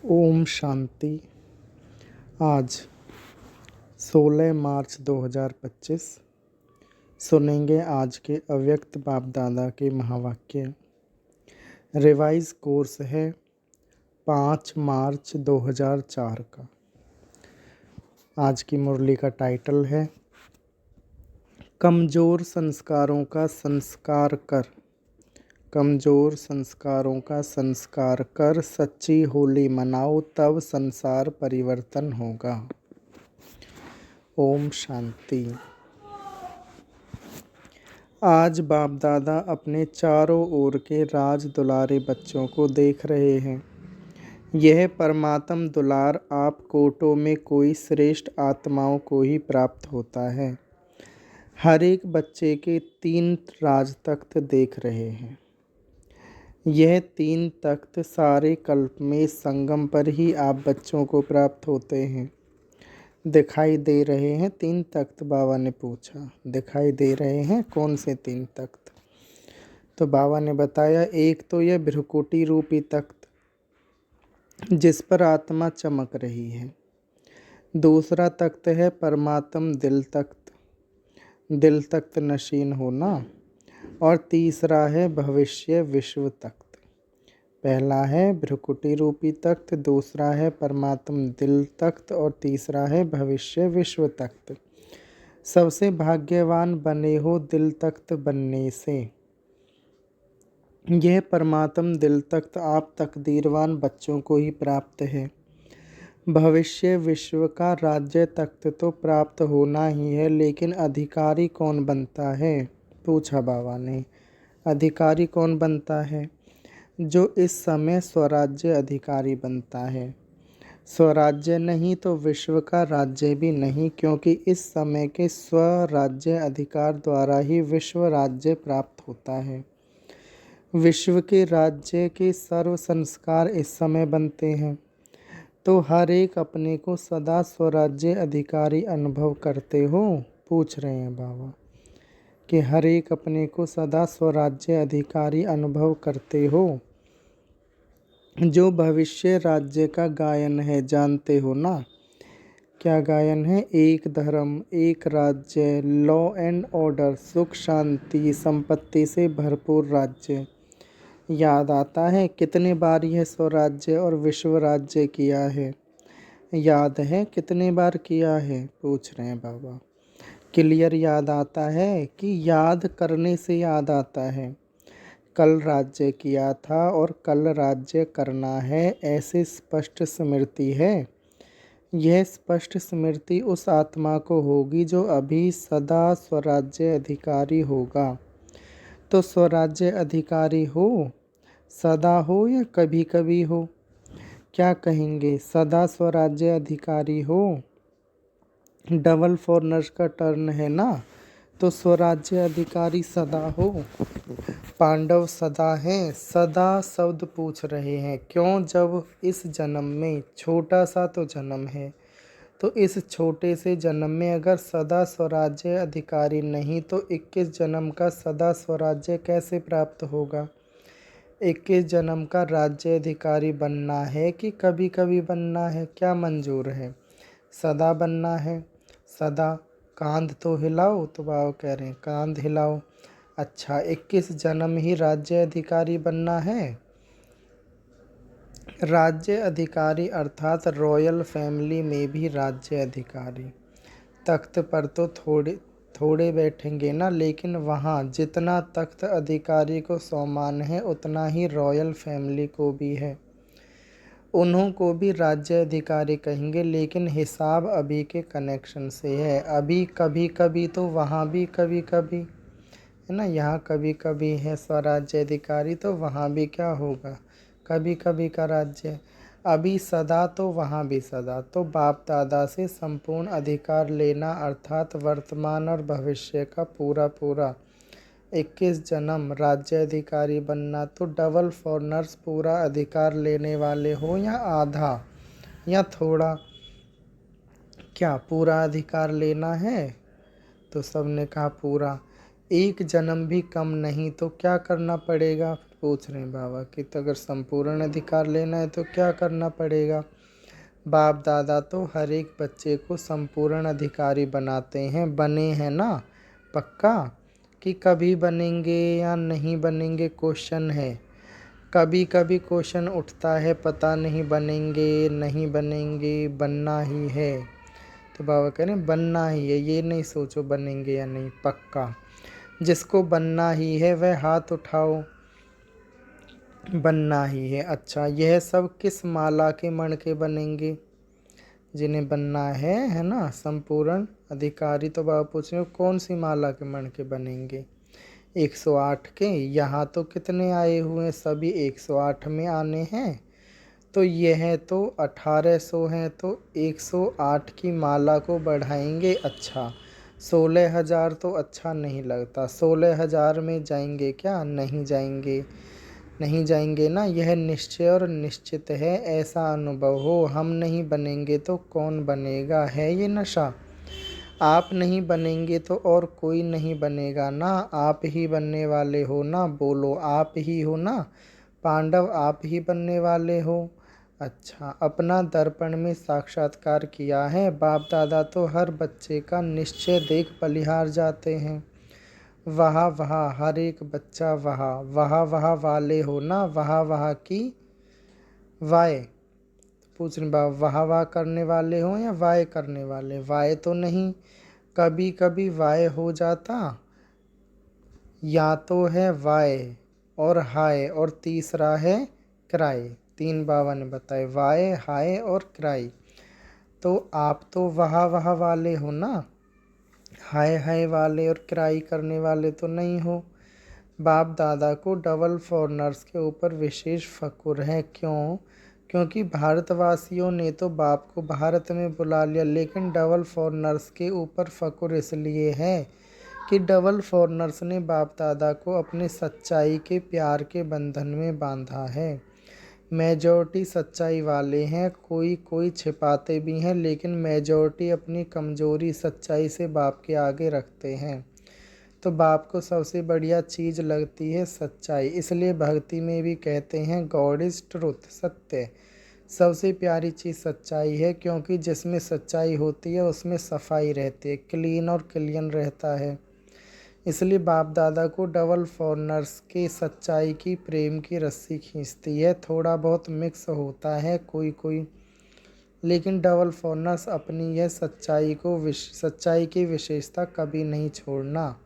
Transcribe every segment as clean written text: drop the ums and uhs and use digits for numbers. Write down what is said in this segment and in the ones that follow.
ओम शांति। आज 16 मार्च 2025 सुनेंगे आज के अव्यक्त बाप दादा के महावाक्य। रिवाइज कोर्स है 5 मार्च 2004 का। आज की मुरली का टाइटल है कमज़ोर संस्कारों का संस्कार कर। कमज़ोर संस्कारों का संस्कार कर सच्ची होली मनाओ, तब संसार परिवर्तन होगा। ओम शांति। आज बाप दादा अपने चारों ओर के राज दुलारे बच्चों को देख रहे हैं। यह परमात्म दुलार आप कोटों में कोई श्रेष्ठ आत्माओं को ही प्राप्त होता है। हर एक बच्चे के 3 राज तख्त देख रहे हैं। यह 3 तख्त सारे कल्प में संगम पर ही आप बच्चों को प्राप्त होते हैं। दिखाई दे रहे हैं 3 तख्त? बाबा ने पूछा। दिखाई दे रहे हैं कौन से 3 तख्त? तो बाबा ने बताया, एक तो यह भ्रुकुटी रूपी तख्त जिस पर आत्मा चमक रही है। दूसरा तख्त है परमात्म दिल तख्त, दिल तख्त नशीन होना। और तीसरा है भविष्य विश्व तख्त। पहला है भ्रुकुटी रूपी तख्त, दूसरा है परमात्म दिल तख्त और तीसरा है भविष्य विश्व तख्त। सबसे भाग्यवान बने हो दिल तख्त बनने से। यह परमात्म दिल तख्त आप तकदीरवान बच्चों को ही प्राप्त है। भविष्य विश्व का राज्य तख्त तो प्राप्त होना ही है, लेकिन अधिकारी कौन बनता है? पूछा बाबा ने। अधिकारी कौन बनता है? जो इस समय स्वराज्य अधिकारी बनता है। स्वराज्य नहीं तो विश्व का राज्य भी नहीं, क्योंकि इस समय के स्वराज्य अधिकार द्वारा ही विश्व राज्य प्राप्त होता है। विश्व के राज्य के सर्व संस्कार इस समय बनते हैं। तो हर एक अपने को सदा स्वराज्य अधिकारी अनुभव करते हो? पूछ रहे हैं बाबा कि हर एक अपने को सदा स्वराज्य अधिकारी अनुभव करते हो। जो भविष्य राज्य का गायन है जानते हो ना? क्या गायन है? एक धर्म, एक राज्य, लॉ एंड ऑर्डर, सुख शांति संपत्ति से भरपूर राज्य। याद आता है कितने बार यह स्वराज्य और विश्व राज्य किया है? याद है कितने बार किया है? पूछ रहे हैं बाबा। क्लियर याद आता है कि याद करने से याद आता है? कल राज्य किया था और कल राज्य करना है, ऐसे स्पष्ट स्मृति है। यह स्पष्ट स्मृति उस आत्मा को होगी जो अभी सदा स्वराज्य अधिकारी होगा। तो स्वराज्य अधिकारी हो, सदा हो या कभी कभी हो? क्या कहेंगे? सदा स्वराज्य अधिकारी हो। डबल फॉरनर्स का टर्न है ना, तो स्वराज्य अधिकारी सदा हो। पांडव सदा हैं। सदा शब्द पूछ रहे हैं क्यों? जब इस जन्म में छोटा सा तो जन्म है, तो इस छोटे से जन्म में अगर सदा स्वराज्य अधिकारी नहीं तो 21 जन्म का सदा स्वराज्य कैसे प्राप्त होगा? 21 जन्म का राज्य अधिकारी बनना है कि कभी कभी बनना है? क्या मंजूर है? सदा बनना है। सदा। कांध तो हिलाओ। तो बाबा कह रहे हैं कांध हिलाओ। अच्छा, 21 जन्म ही राज्य अधिकारी बनना है? राज्य अधिकारी अर्थात रॉयल फैमिली में भी राज्य अधिकारी। तख्त पर तो थोड़े बैठेंगे ना, लेकिन वहाँ जितना तख्त अधिकारी को सम्मान है उतना ही रॉयल फैमिली को भी है। उन्हों को भी राज्य अधिकारी कहेंगे, लेकिन हिसाब अभी के कनेक्शन से है। अभी कभी कभी तो वहाँ भी कभी कभी है ना। यहाँ कभी कभी है स्वराज्य अधिकारी, तो वहाँ भी क्या होगा? कभी कभी का राज्य। अभी सदा तो वहाँ भी सदा। तो बाप दादा से संपूर्ण अधिकार लेना अर्थात वर्तमान और भविष्य का पूरा पूरा 21 जन्म राज्य अधिकारी बनना। तो डबल फॉरनर्स पूरा अधिकार लेने वाले हो या आधा या थोड़ा? क्या पूरा अधिकार लेना है? तो सबने कहा पूरा। एक जन्म भी कम नहीं, तो क्या करना पड़ेगा? पूछ रहे हैं बाबा कि तो अगर संपूर्ण अधिकार लेना है तो क्या करना पड़ेगा। बाप दादा तो हर एक बच्चे को संपूर्ण अधिकारी बनाते हैं, बने हैं ना पक्का, कि कभी बनेंगे या नहीं बनेंगे क्वेश्चन है। कभी कभी क्वेश्चन उठता है, पता नहीं बनेंगे नहीं बनेंगे, बनना ही है। तो बाबा कह रहे हैं बनना ही है, ये नहीं सोचो बनेंगे या नहीं, पक्का। जिसको बनना ही है वह हाथ उठाओ। बनना ही है। अच्छा, यह सब किस माला के मण के बनेंगे जिन्हें बनना है ना संपूर्ण अधिकारी। तो बाबा पूछ रहे हो कौन सी माला के मण के बनेंगे। 108 के। यहाँ तो कितने आए हुए हैं, सभी 108 में आने हैं। तो यह तो 1800 हैं, तो 108 की माला को बढ़ाएंगे। अच्छा, 16,000 तो अच्छा नहीं लगता। 16,000 में जाएंगे क्या, नहीं जाएंगे, नहीं जाएंगे ना। यह निश्चय और निश्चित है, ऐसा अनुभव हो। हम नहीं बनेंगे तो कौन बनेगा, है ये नशा। आप नहीं बनेंगे तो और कोई नहीं बनेगा ना। आप ही बनने वाले हो ना, बोलो आप ही हो ना। पांडव आप ही बनने वाले हो। अच्छा, अपना दर्पण में साक्षात्कार किया है। बाप दादा तो हर बच्चे का निश्चय देख बलिहार जाते हैं। वाह वाह, हर एक बच्चा वाह वाह वाह वाले हो ना, वाह वाह की वाय। पूछ रहे बाबा वाह वाह करने वाले हो या वाय करने वाले। वाय तो नहीं, कभी कभी वाय हो जाता, या तो है वाय और हाय और तीसरा है क्राई। 3 बाबा ने बताए, वाय हाय और क्राई। तो आप तो वाह वाह वाले हो ना, हाय हाय वाले और क्राई करने वाले तो नहीं हो। बाप दादा को डबल फॉरनर्स के ऊपर विशेष फक्र है। क्यों? क्योंकि भारतवासियों ने तो बाप को भारत में बुला लिया, लेकिन डबल फॉरनर्स के ऊपर फक्र इसलिए है कि डबल फॉरनर्स ने बाप दादा को अपने सच्चाई के प्यार के बंधन में बांधा है। मेजॉरिटी सच्चाई वाले हैं, कोई कोई छिपाते भी हैं, लेकिन मेजॉरिटी अपनी कमजोरी सच्चाई से बाप के आगे रखते हैं। तो बाप को सबसे बढ़िया चीज़ लगती है सच्चाई, इसलिए भक्ति में भी कहते हैं गॉड इज़ ट्रुथ, सत्य। सबसे प्यारी चीज़ सच्चाई है, क्योंकि जिसमें सच्चाई होती है उसमें सफाई रहती है, क्लीन और क्लियन रहता है। इसलिए बाप दादा को डबल फॉरनर्स के सच्चाई की प्रेम की रस्सी खींचती है। थोड़ा बहुत मिक्स होता है कोई कोई, लेकिन डबल फॉरनर्स अपनी यह सच्चाई की विशेषता कभी नहीं छोड़ना।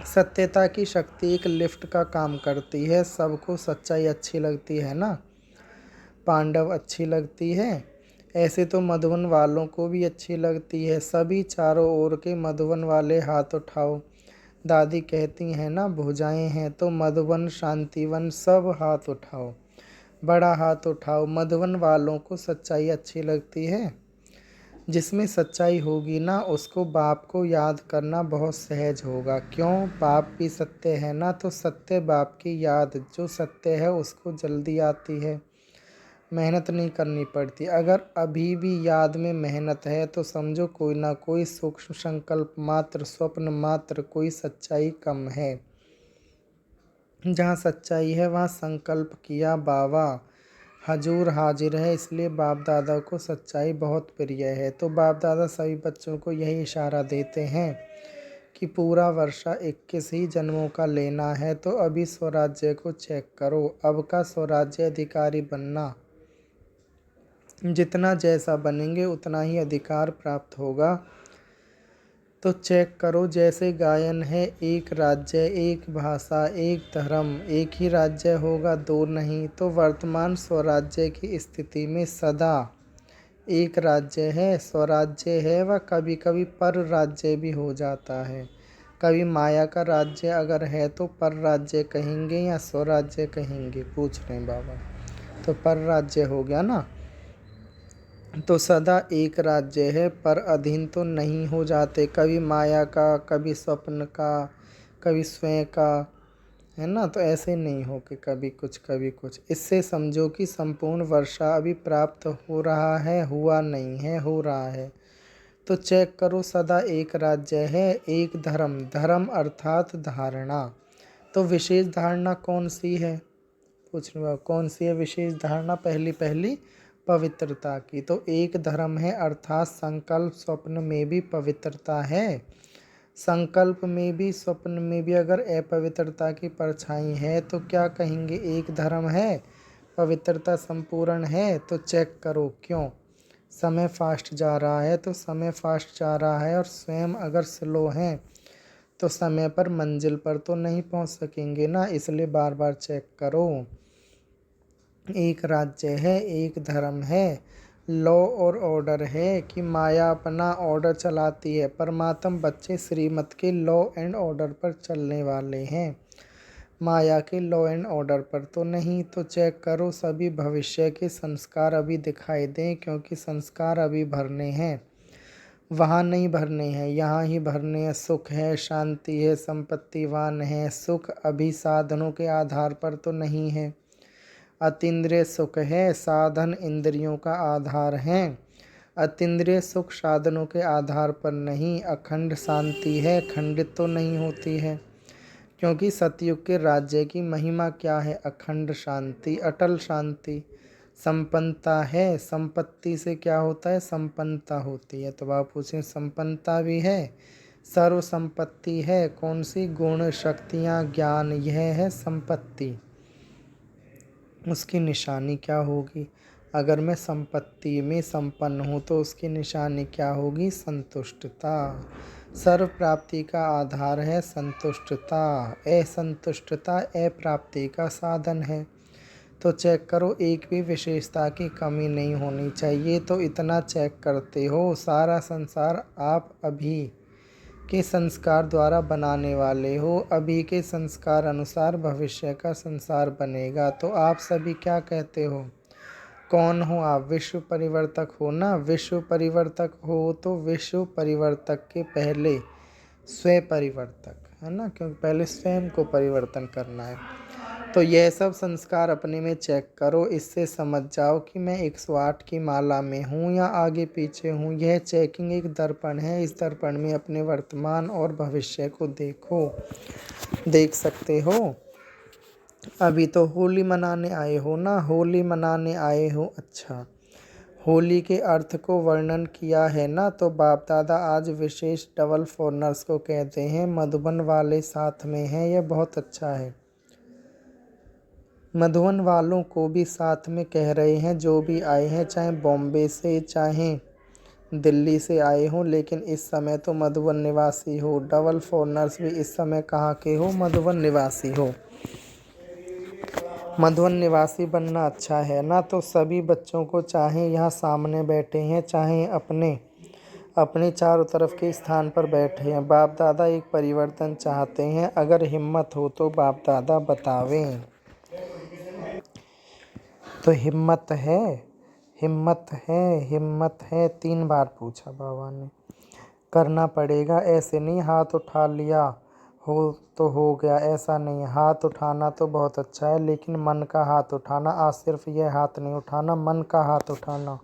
सत्यता की शक्ति एक लिफ्ट का काम करती है। सबको सच्चाई अच्छी लगती है ना, पांडव अच्छी लगती है, ऐसे तो मधुबन वालों को भी अच्छी लगती है। सभी चारों ओर के मधुबन वाले हाथ उठाओ। दादी कहती हैं ना, भुजाएं हैं तो मधुबन शांतिवन सब हाथ उठाओ, बड़ा हाथ उठाओ। मधुबन वालों को सच्चाई अच्छी लगती है। जिसमें सच्चाई होगी ना, उसको बाप को याद करना बहुत सहज होगा। क्यों? बाप भी सत्य है ना, तो सत्य बाप की याद जो सत्य है उसको जल्दी आती है, मेहनत नहीं करनी पड़ती। अगर अभी भी याद में मेहनत है तो समझो कोई ना कोई सूक्ष्म संकल्प मात्र, स्वप्न मात्र, कोई सच्चाई कम है। जहाँ सच्चाई है वहाँ संकल्प किया बाबा हजूर हाजिर है। इसलिए बाप दादा को सच्चाई बहुत प्रिय है। तो बाप दादा सभी बच्चों को यही इशारा देते हैं कि पूरा वर्षा 21 ही जन्मों का लेना है, तो अभी स्वराज्य को चेक करो। अब का स्वराज्य अधिकारी बनना, जितना जैसा बनेंगे उतना ही अधिकार प्राप्त होगा। तो चेक करो, जैसे गायन है, एक राज्य एक भाषा एक धर्म, एक ही राज्य होगा, दो नहीं। तो वर्तमान स्वराज्य की स्थिति में सदा एक राज्य है, स्वराज्य है, वह कभी कभी पर राज्य भी हो जाता है। कभी माया का राज्य अगर है तो पर राज्य कहेंगे या स्वराज्य कहेंगे, पूछ रहे हैं बाबा। तो पर राज्य हो गया ना, तो सदा एक राज्य है, पर अधीन तो नहीं हो जाते। कभी माया का, कभी स्वप्न का, कभी स्वयं का, है ना। तो ऐसे नहीं हो कि कभी कुछ कभी कुछ। इससे समझो कि संपूर्ण वर्षा अभी प्राप्त हो रहा है, हुआ नहीं है, हो रहा है। तो चेक करो, सदा एक राज्य है, एक धर्म, धर्म अर्थात धारणा। तो विशेष धारणा कौन सी है? पूछ रहा कौन सी है विशेष धारणा? पहली पवित्रता की। तो एक धर्म है अर्थात संकल्प स्वप्न में भी पवित्रता है। संकल्प में भी स्वप्न में भी अगर अपवित्रता की परछाई है तो क्या कहेंगे एक धर्म है? पवित्रता संपूर्ण है। तो चेक करो क्यों? समय फास्ट जा रहा है तो समय फास्ट जा रहा है, और स्वयं अगर स्लो हैं तो समय पर मंजिल पर तो नहीं पहुंच सकेंगे ना, इसलिए बार बार चेक करो। एक राज्य है, एक धर्म है, लॉ और ऑर्डर है कि माया अपना ऑर्डर चलाती है, परमात्मा बच्चे श्रीमत के लॉ एंड ऑर्डर पर चलने वाले हैं, माया के लॉ एंड ऑर्डर पर तो नहीं। तो चेक करो सभी भविष्य के संस्कार अभी दिखाई दें, क्योंकि संस्कार अभी भरने हैं, वहाँ नहीं भरने हैं, यहाँ ही भरने हैं। सुख है, शांति है, संपत्तिवान है। सुख अभी साधनों के आधार पर तो नहीं है। अतीन्द्रिय सुख है, साधन इंद्रियों का आधार है। अतीन्द्रिय सुख साधनों के आधार पर नहीं। अखंड शांति है, खंडित तो नहीं होती है, क्योंकि सतयुग के राज्य की महिमा क्या है? अखंड शांति, अटल शांति। संपन्नता है, संपत्ति से क्या होता है? संपन्नता होती है। तो आप पूछें संपन्नता भी है, सर्व संपत्ति है। कौन सी? गुण, शक्तियाँ, ज्ञान, यह है संपत्ति। उसकी निशानी क्या होगी? अगर मैं संपत्ति में संपन्न हूँ तो उसकी निशानी क्या होगी? संतुष्टता। सर्व प्राप्ति का आधार है संतुष्टता। असंतुष्टता अप्राप्ति का साधन है। तो चेक करो एक भी विशेषता की कमी नहीं होनी चाहिए। तो इतना चेक करते हो, सारा संसार आप अभी के संस्कार द्वारा बनाने वाले हो, अभी के संस्कार अनुसार भविष्य का संसार बनेगा। तो आप सभी क्या कहते हो? कौन हो आप? विश्व परिवर्तक हो ना। विश्व परिवर्तक हो तो विश्व परिवर्तक के पहले स्वयं परिवर्तक है ना, क्योंकि पहले स्वयं को परिवर्तन करना है। तो यह सब संस्कार अपने में चेक करो, इससे समझ जाओ कि मैं 108 की माला में हूँ या आगे पीछे हूँ। यह चेकिंग एक दर्पण है, इस दर्पण में अपने वर्तमान और भविष्य को देखो, देख सकते हो। अभी तो होली मनाने आए हो ना, होली मनाने आए हो। अच्छा, होली के अर्थ को वर्णन किया है ना। तो बाप दादा आज विशेष डबल फॉरनर्स को कहते हैं, मधुबन वाले साथ में हैं, यह बहुत अच्छा है। मधुबन वालों को भी साथ में कह रहे हैं, जो भी आए हैं, चाहे बॉम्बे से चाहे दिल्ली से आए हो, लेकिन इस समय तो मधुबन निवासी हो। डबल फॉरनर्स भी इस समय कहाँ के हो? मधुबन निवासी हो। मधुबन निवासी बनना अच्छा है ना। तो सभी बच्चों को, चाहे यहाँ सामने बैठे हैं, चाहे अपने अपने चारों तरफ के स्थान पर बैठे हैं, बाप दादा एक परिवर्तन चाहते हैं। अगर हिम्मत हो तो बाप दादा बतावें। तो हिम्मत है, हिम्मत है, हिम्मत है। 3 बार पूछा बाबा ने। करना पड़ेगा, ऐसे नहीं हाथ उठा लिया हो तो हो गया, ऐसा नहीं। हाथ उठाना तो बहुत अच्छा है, लेकिन मन का हाथ उठाना। आज सिर्फ यह हाथ नहीं उठाना, मन का हाथ उठाना।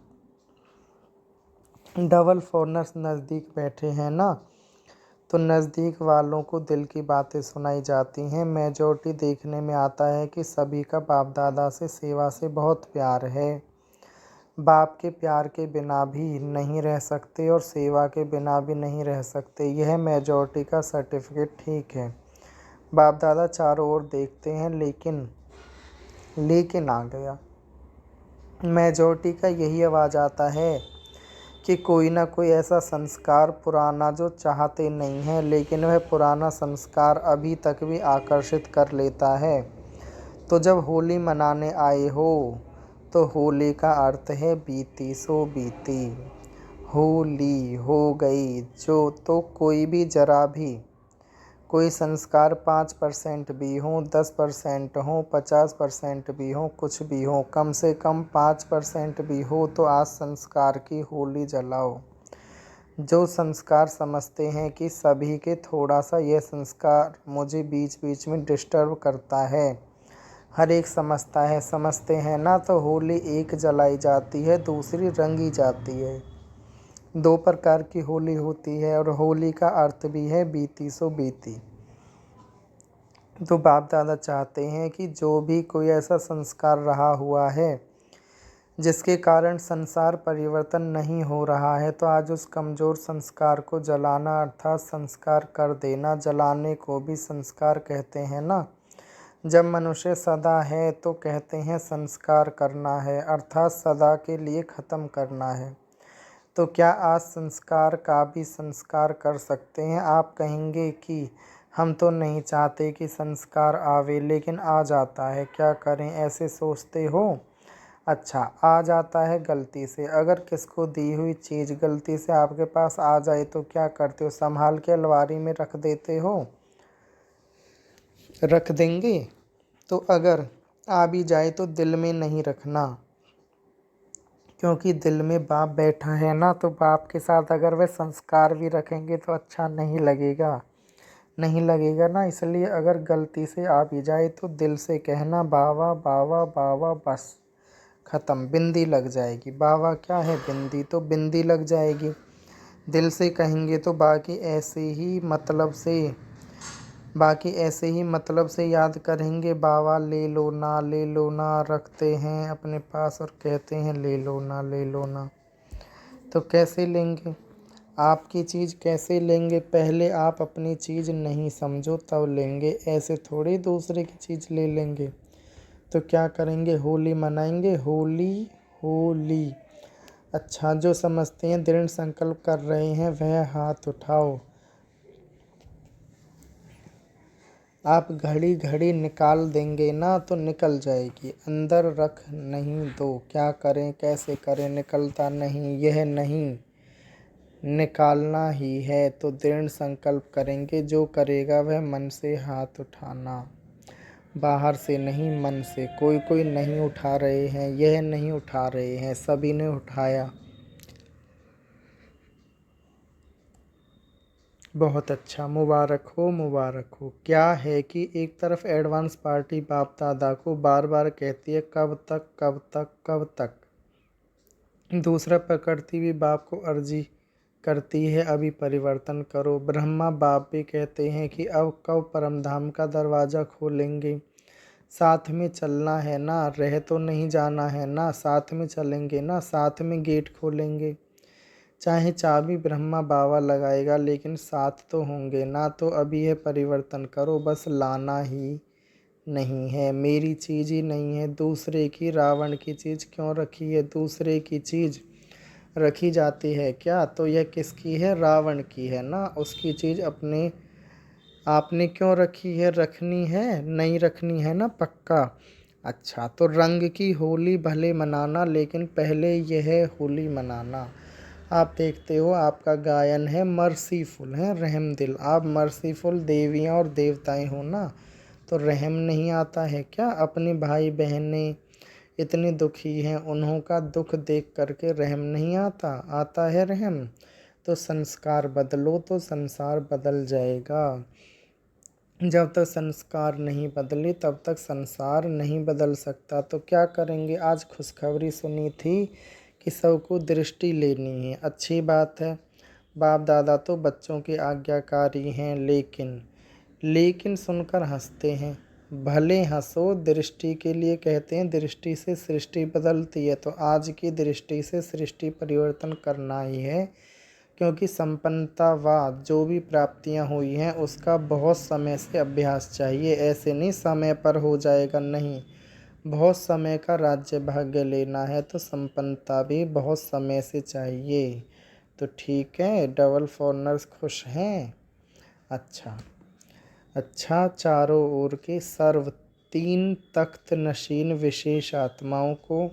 डबल फॉरनर्स नज़दीक बैठे हैं ना, तो नज़दीक वालों को दिल की बातें सुनाई जाती हैं। मेजॉरिटी देखने में आता है कि सभी का बाप दादा से सेवा से बहुत प्यार है। बाप के प्यार के बिना भी नहीं रह सकते और सेवा के बिना भी नहीं रह सकते, यह मेजॉरिटी का सर्टिफिकेट ठीक है। बाप दादा चारों ओर देखते हैं, लेकिन आ गया। मेजॉरिटी का यही आवाज़ आता है कि कोई ना कोई ऐसा संस्कार पुराना जो चाहते नहीं है, लेकिन वह पुराना संस्कार अभी तक भी आकर्षित कर लेता है। तो जब होली मनाने आए हो तो होली का अर्थ है बीती सो बीती। होली हो गई जो, तो कोई भी जरा भी कोई संस्कार 5% भी हो, 10% हो, 50% भी हो, कुछ भी हो, कम से कम 5% भी हो, तो आज संस्कार की होली जलाओ। जो संस्कार समझते हैं कि सभी के थोड़ा सा यह संस्कार मुझे बीच बीच में डिस्टर्ब करता है, हर एक समझते हैं ना। तो होली एक जलाई जाती है, दूसरी रंगी जाती है। 2 प्रकार की होली होती है, और होली का अर्थ भी है बीती सो बीती। तो बाप दादा चाहते हैं कि जो भी कोई ऐसा संस्कार रहा हुआ है जिसके कारण संसार परिवर्तन नहीं हो रहा है, तो आज उस कमज़ोर संस्कार को जलाना अर्थात संस्कार कर देना। जलाने को भी संस्कार कहते हैं ना। जब मनुष्य सदा है तो कहते हैं संस्कार करना है, अर्थात सदा के लिए ख़त्म करना है। तो क्या आज संस्कार का भी संस्कार कर सकते हैं? आप कहेंगे कि हम तो नहीं चाहते कि संस्कार आवे, लेकिन आ जाता है, क्या करें, ऐसे सोचते हो? अच्छा, आ जाता है गलती से। अगर किसको दी हुई चीज़ गलती से आपके पास आ जाए तो क्या करते हो? संभाल के अलमारी में रख देते हो? रख देंगे। तो अगर आ भी जाए तो दिल में नहीं रखना, क्योंकि दिल में बाप बैठा है ना। तो बाप के साथ अगर वे संस्कार भी रखेंगे तो अच्छा नहीं लगेगा, नहीं लगेगा ना। इसलिए अगर गलती से आ भी जाए तो दिल से कहना बावा बावा बावा, बस ख़त्म। बिंदी लग जाएगी। बावा क्या है? बिंदी। तो बिंदी लग जाएगी। दिल से कहेंगे तो बाकी ऐसे ही मतलब से याद करेंगे। बावा ले लो ना, ले लो ना, रखते हैं अपने पास और कहते हैं ले लो ना, ले लो ना। तो कैसे लेंगे? आपकी चीज़ कैसे लेंगे? पहले आप अपनी चीज़ नहीं समझो तब लेंगे, ऐसे थोड़ी दूसरे की चीज़ ले लेंगे। तो क्या करेंगे? होली मनाएंगे। होली, होली। अच्छा, जो समझते हैं दृढ़ संकल्प कर रहे हैं वह हाथ उठाओ। आप घड़ी घड़ी निकाल देंगे ना तो निकल जाएगी, अंदर रख नहीं दो। क्या करें, कैसे करें? निकलता नहीं, यह नहीं निकालना ही है। तो दृढ़ संकल्प करेंगे। जो करेगा वह मन से हाथ उठाना, बाहर से नहीं, मन से। कोई कोई नहीं उठा रहे हैं, यह नहीं उठा रहे हैं, सभी ने उठाया। बहुत अच्छा, मुबारक हो, मुबारक हो। क्या है कि एक तरफ एडवांस पार्टी बाप दादा को बार बार कहती है कब तक, कब तक, कब तक। दूसरा प्रकृति भी बाप को अर्जी करती है अभी परिवर्तन करो। ब्रह्मा बाप भी कहते हैं कि अब कब परमधाम का दरवाज़ा खोलेंगे। साथ में चलना है ना, रह तो नहीं जाना है ना, साथ में चलेंगे ना, साथ में गेट खोलेंगे। चाहे चाबी ब्रह्मा बाबा लगाएगा, लेकिन साथ तो होंगे ना। तो अभी यह परिवर्तन करो, बस लाना ही नहीं है। मेरी चीज़ ही नहीं है, दूसरे की। रावण की चीज़ क्यों रखी है? दूसरे की चीज़ रखी जाती है क्या? तो यह किसकी है? रावण की है ना। उसकी चीज़ अपने आपने क्यों रखी है? रखनी है? नहीं रखनी है ना, पक्का। अच्छा, तो रंग की होली भले मनाना, लेकिन पहले यह होली मनाना। आप देखते हो आपका गायन है मर्सीफुल है, रहम दिल। आप मर्सीफुल देवियाँ और देवताएं हो ना, तो रहम नहीं आता है क्या? अपने भाई बहनें इतने दुखी हैं, उन्हों का दुख देख करके रहम नहीं आता? आता है रहम। तो संस्कार बदलो तो संसार बदल जाएगा। जब तक संस्कार नहीं बदले तब तक संसार नहीं बदल सकता। तो क्या करेंगे? आज खुशखबरी सुनी थी कि सबको दृष्टि लेनी है। अच्छी बात है। बाप दादा तो बच्चों के आज्ञाकारी हैं, लेकिन सुनकर हंसते हैं। भले हंसो, दृष्टि के लिए कहते हैं दृष्टि से सृष्टि बदलती है। तो आज की दृष्टि से सृष्टि परिवर्तन करना ही है, क्योंकि संपन्नता व जो भी प्राप्तियां हुई हैं उसका बहुत समय से अभ्यास चाहिए। ऐसे नहीं समय पर हो जाएगा, नहीं। बहुत समय का राज्य भाग्य लेना है तो संपन्नता भी बहुत समय से चाहिए। तो ठीक है, डबल फॉरनर्स खुश हैं। अच्छा अच्छा, चारों ओर के सर्व तीन तख्त नशीन विशेष आत्माओं को,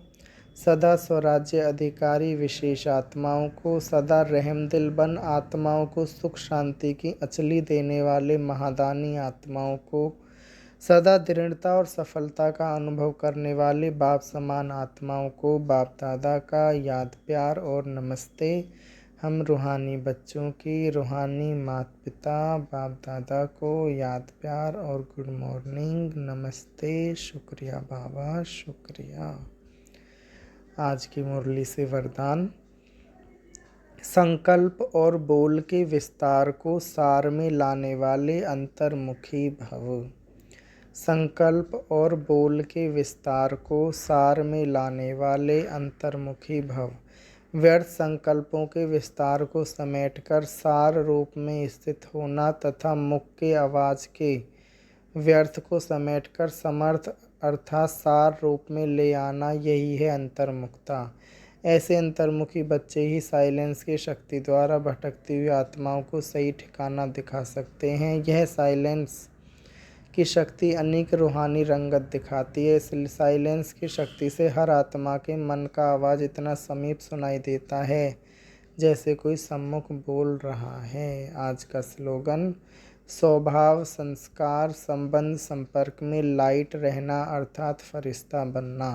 सदा स्वराज्य अधिकारी विशेष आत्माओं को, सदा रहमदिल बन आत्माओं को, सुख शांति की अचली देने वाले महादानी आत्माओं को, सदा दृढ़ता और सफलता का अनुभव करने वाले बाप समान आत्माओं को बाप दादा का याद प्यार और नमस्ते। हम रूहानी बच्चों की रूहानी माता पिता बाप दादा को याद प्यार और गुड मॉर्निंग, नमस्ते, शुक्रिया बाबा, शुक्रिया। आज की मुरली से वरदान: संकल्प और बोल के विस्तार को सार में लाने वाले अंतर्मुखी भव। संकल्प और बोल के विस्तार को सार में लाने वाले अंतर्मुखी भव। व्यर्थ संकल्पों के विस्तार को समेटकर सार रूप में स्थित होना तथा मुख के आवाज के व्यर्थ को समेटकर समर्थ अर्थात सार रूप में ले आना, यही है अंतर्मुखता। ऐसे अंतर्मुखी बच्चे ही साइलेंस की शक्ति द्वारा भटकती हुई आत्माओं को सही ठिकाना दिखा सकते हैं। यह साइलेंस की शक्ति अनेक रूहानी रंगत दिखाती है। इसलिए साइलेंस की शक्ति से हर आत्मा के मन का आवाज़ इतना समीप सुनाई देता है जैसे कोई सम्मुख बोल रहा है। आज का स्लोगन, स्वभाव संस्कार संबंध संपर्क में लाइट रहना अर्थात फरिश्ता बनना।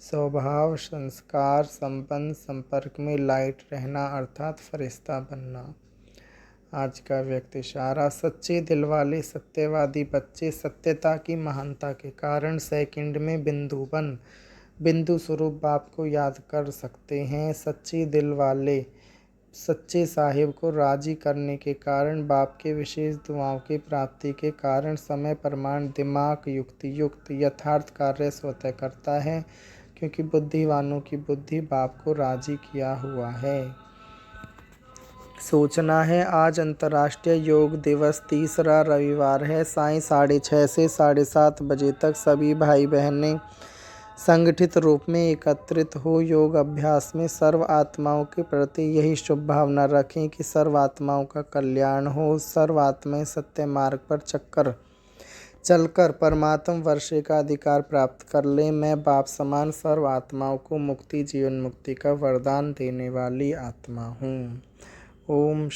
स्वभाव संस्कार संबंध संपर्क में लाइट रहना अर्थात फरिश्ता बनना। आज का व्यक्त इशारा, सच्चे दिल वाले सत्यवादी बच्चे सत्यता की महानता के कारण सेकंड में बिंदु स्वरूप बाप को याद कर सकते हैं। सच्चे दिल वाले सच्चे साहिब को राजी करने के कारण बाप के विशेष दुआओं की प्राप्ति के कारण समय प्रमाण दिमाग युक्त यथार्थ कार्य स्वतः करता है, क्योंकि बुद्धिवानों की बुद्धि बाप को राजी किया हुआ है। सोचना है, आज अंतर्राष्ट्रीय योग दिवस, तीसरा रविवार है। सायं 6:30 से 7:30 बजे तक सभी भाई बहनें संगठित रूप में एकत्रित हो योग अभ्यास में सर्व आत्माओं के प्रति यही शुभ भावना रखें कि सर्व आत्माओं का कल्याण हो। सर्व आत्माएं सत्य मार्ग पर चलकर परमात्म वर्षे का अधिकार प्राप्त कर लें। मैं बाप समान सर्व आत्माओं को मुक्ति जीवन मुक्ति का वरदान देने वाली आत्मा हूँ। ओम